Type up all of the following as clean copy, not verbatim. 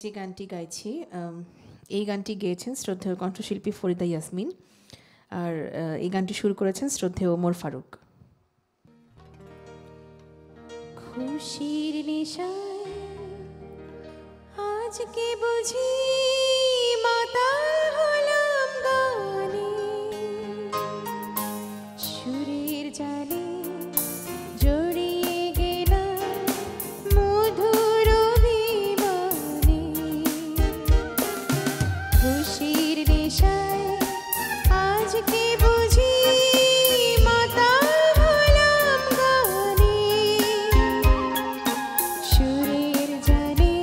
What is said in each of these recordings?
যে গানটি গাইছি এই গানটি গেয়েছেন শ্রদ্ধেয় কণ্ঠশিল্পী ফরিদা ইয়াসমিন, আর এই গানটি শুরু করেছেন শ্রদ্ধেয় ওমর ফারুক। খুশির নেশায় আজকে বুঝি মাতাল হলাম গানে, সুরের জালে জড়িয়ে গেলাম মধুর অভিমানে। খুশির নেশায় আজকে বুঝি মাতাল হলাম গানে, সুরের জালে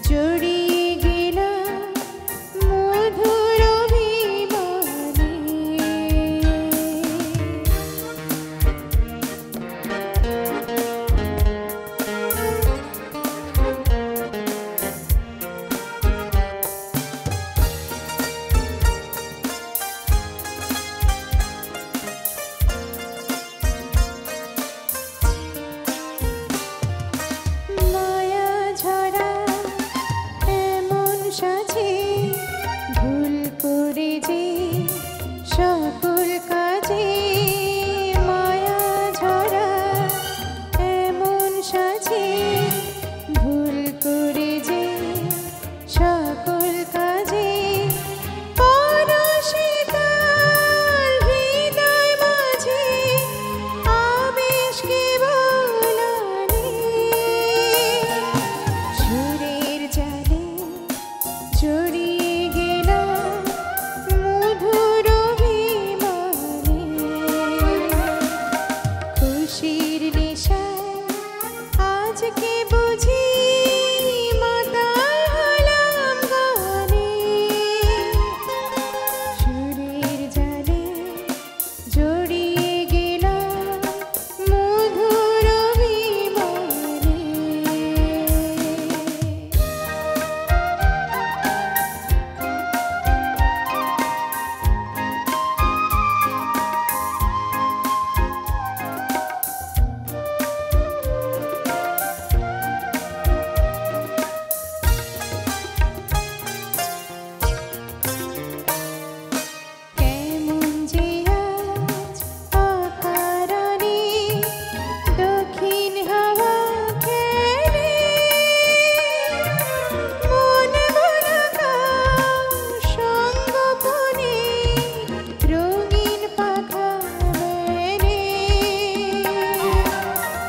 জড়িয়ে গেলাম মধুর অভিমানে। মায়া ঝরা এমন সাজে ভুল করে যে সকল কাজে, মায়া ঝরা এমন সাজে ভুল করে যে সকল কাজে, পরশে তার হৃদয় মাঝে আবেশকে বোলানে, সুরের জালে জড়িয়ে গেলাম মধুর অভিমানে। খুশির নেশায় আজকে বুঝি মাতাল হলাম গানে, সুরের জালে জড়িয়ে গেলাম মধুর অভিমানে। কেমন যে আজ অকারণে দক্ষিণ হাওয়া খেলে, মন ভরা সঙ্গোপনে রঙিন পাখা মেলে,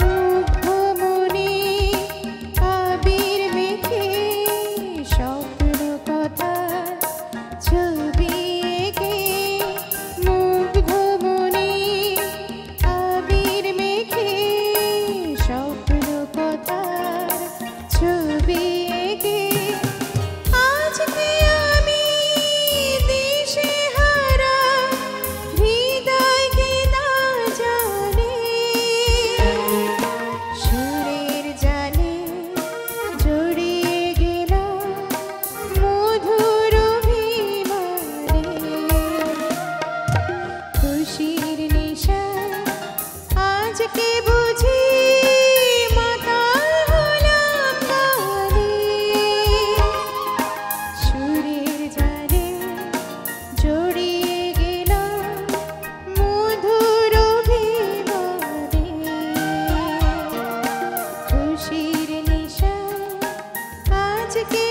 মুগ্ধ মনে আবির মেখে স্বপ্ন কথার ছবি এঁকে, মুগ্ধ মনে আবির মেখে স্বপ্ন কথার ছবি এঁকে, আজকে আমি দিশে হারা হৃদয়কে না জানে, সুরের জালে জড়িয়ে গেলাম মধুর অভিমানে। খুশির নেশায় আজকে বুঝি মাতাল হলাম গানে, সুরের জালে জড়িয়ে গেলাম মধুর অভিমানে। খুশির নেশায় আজকে